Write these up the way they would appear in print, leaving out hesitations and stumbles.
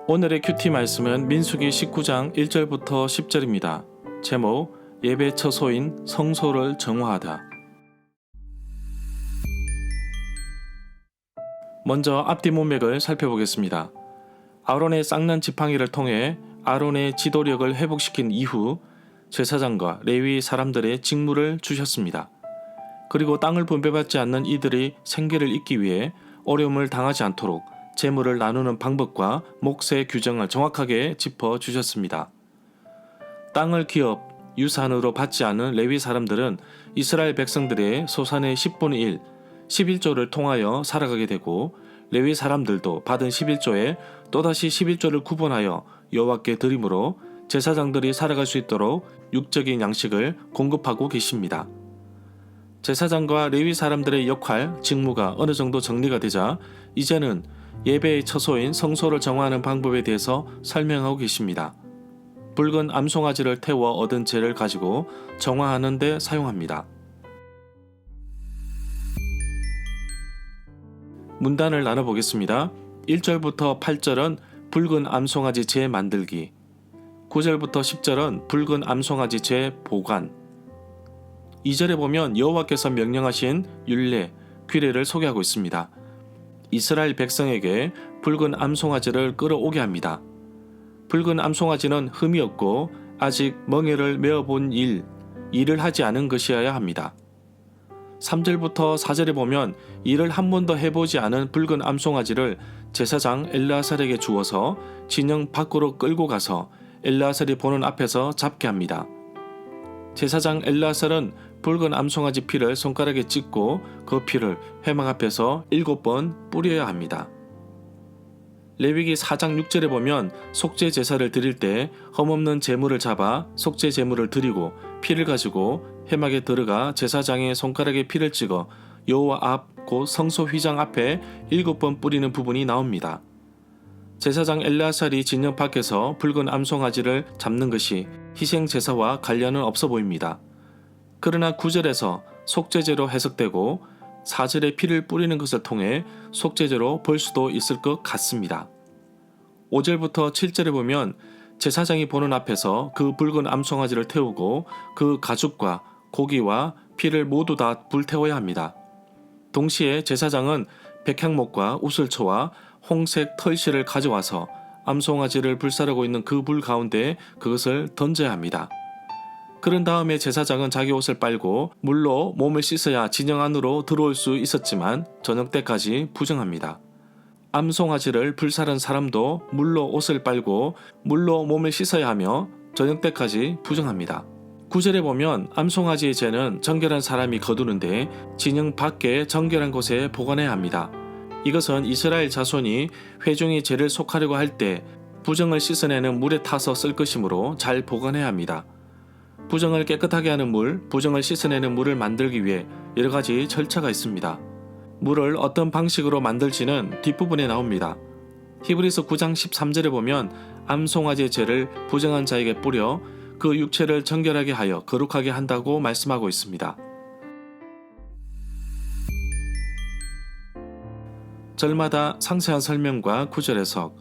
오늘의 큐티 말씀은 민수기 19장 1절부터 10절입니다. 제목 예배 처소인 성소를 정화하다. 먼저 앞뒤 문맥을 살펴보겠습니다. 아론의 쌍난 지팡이를 통해 아론의 지도력을 회복시킨 이후 제사장과 레위 사람들의 직무를 주셨습니다. 그리고 땅을 분배받지 않는 이들이 생계를 잇기 위해 어려움을 당하지 않도록 재물을 나누는 방법과 몫의 규정을 정확하게 짚어주셨습니다. 땅을 기업, 유산으로 받지 않은 레위 사람들은 이스라엘 백성들의 소산의 10분의 1, 11조를 통하여 살아가게 되고 레위 사람들도 받은 11조에 또다시 11조를 구분하여 여호와께 드림으로 제사장들이 살아갈 수 있도록 육적인 양식을 공급하고 계십니다. 제사장과 레위 사람들의 역할, 직무가 어느 정도 정리가 되자 이제는 예배의 처소인 성소를 정화하는 방법에 대해서 설명하고 계십니다. 붉은 암송아지를 태워 얻은 재를 가지고 정화하는 데 사용합니다. 문단을 나눠보겠습니다. 1절부터 8절은 붉은 암송아지 재 만들기, 9절부터 10절은 붉은 암송아지 재 보관, 2절에 보면 여호와께서 명령하신 율례, 규례를 소개하고 있습니다. 이스라엘 백성에게 붉은 암송아지를 끌어오게 합니다. 붉은 암송아지는 흠이 없고 아직 멍에를 메어본 일을 하지 않은 것이어야 합니다. 3절부터 4절에 보면 일을 한 번도 해보지 않은 붉은 암송아지를 제사장 엘르아살에게 주어서 진영 밖으로 끌고 가서 엘르아살이 보는 앞에서 잡게 합니다. 제사장 엘르아살은 붉은 암송아지 피를 손가락에 찍고 그 피를 회막 앞에서 7번 뿌려야 합니다. 레위기 4장 6절에 보면 속죄 제사를 드릴 때 흠없는 제물을 잡아 속죄 제물을 드리고 피를 가지고 회막에 들어가 제사장의 손가락에 피를 찍어 여호와 앞 곧 성소 휘장 앞에 7번 뿌리는 부분이 나옵니다. 제사장 엘르아살이 진영 밖에서 붉은 암송아지를 잡는 것이 희생 제사와 관련은 없어 보입니다. 그러나 9절에서 속죄제로 해석되고 4절에 피를 뿌리는 것을 통해 속죄제로 볼 수도 있을 것 같습니다. 5절부터 7절에 보면 제사장이 보는 앞에서 그 붉은 암송아지를 태우고 그 가죽과 고기와 피를 모두 다 불태워야 합니다. 동시에 제사장은 백향목과 우슬초와 홍색 털실을 가져와서 암송아지를 불사르고 있는 그 불 가운데 그것을 던져야 합니다. 그런 다음에 제사장은 자기 옷을 빨고 물로 몸을 씻어야 진영 안으로 들어올 수 있었지만 저녁 때까지 부정합니다. 암송아지를 불사른 사람도 물로 옷을 빨고 물로 몸을 씻어야 하며 저녁 때까지 부정합니다. 9절에 보면 암송아지의 재는 정결한 사람이 거두는데 진영 밖에 정결한 곳에 보관해야 합니다. 이것은 이스라엘 자손이 회중이 재를 속하려고 할 때 부정을 씻어내는 물에 타서 쓸 것이므로 잘 보관해야 합니다. 부정을 깨끗하게 하는 물, 부정을 씻어내는 물을 만들기 위해 여러 가지 절차가 있습니다. 물을 어떤 방식으로 만들지는 뒷부분에 나옵니다. 히브리서 9장 13절에 보면 암송아지의 재를 부정한 자에게 뿌려 그 육체를 정결하게 하여 거룩하게 한다고 말씀하고 있습니다. 절마다 상세한 설명과 구절 해석,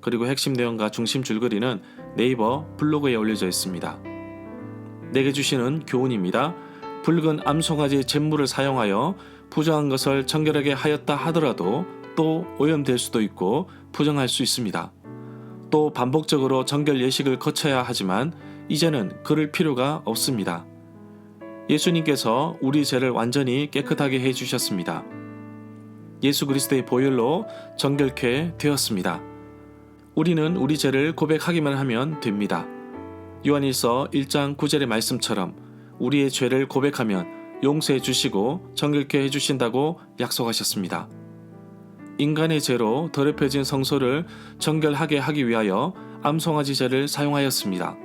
그리고 핵심 내용과 중심 줄거리는 네이버 블로그에 올려져 있습니다. 내게 주시는 교훈입니다. 붉은 암송아지 잿물을 사용하여 부정한 것을 정결하게 하였다 하더라도 또 오염될 수도 있고 부정할 수 있습니다. 또 반복적으로 정결 예식을 거쳐야 하지만 이제는 그럴 필요가 없습니다. 예수님께서 우리 죄를 완전히 깨끗하게 해주셨습니다. 예수 그리스도의 보혈로 정결케 되었습니다. 우리는 우리 죄를 고백하기만 하면 됩니다. 요한일서 1장 9절의 말씀처럼 우리의 죄를 고백하면 용서해 주시고 정결케 해주신다고 약속하셨습니다. 인간의 죄로 더럽혀진 성소를 정결하게 하기 위하여 암송아지 재를 사용하였습니다.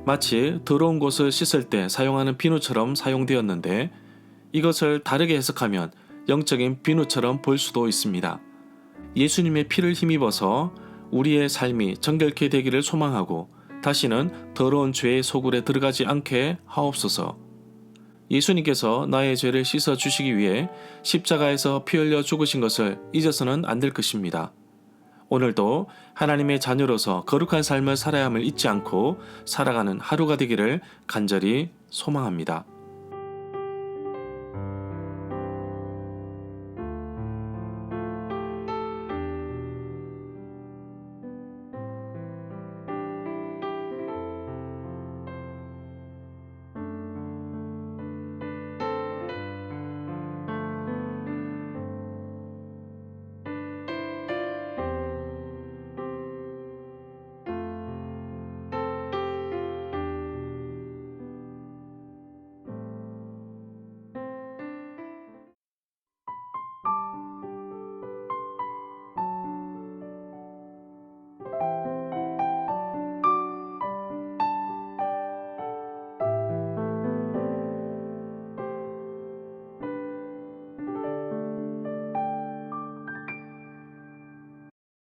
마치 더러운 곳을 씻을 때 사용하는 비누처럼 사용되었는데 이것을 다르게 해석하면 영적인 비누처럼 볼 수도 있습니다. 예수님의 피를 힘입어서 우리의 삶이 정결케 되기를 소망하고 다시는 더러운 죄의 소굴에 들어가지 않게 하옵소서. 예수님께서 나의 죄를 씻어 주시기 위해 십자가에서 피 흘려 죽으신 것을 잊어서는 안 될 것입니다. 오늘도 하나님의 자녀로서 거룩한 삶을 살아야 함을 잊지 않고 살아가는 하루가 되기를 간절히 소망합니다.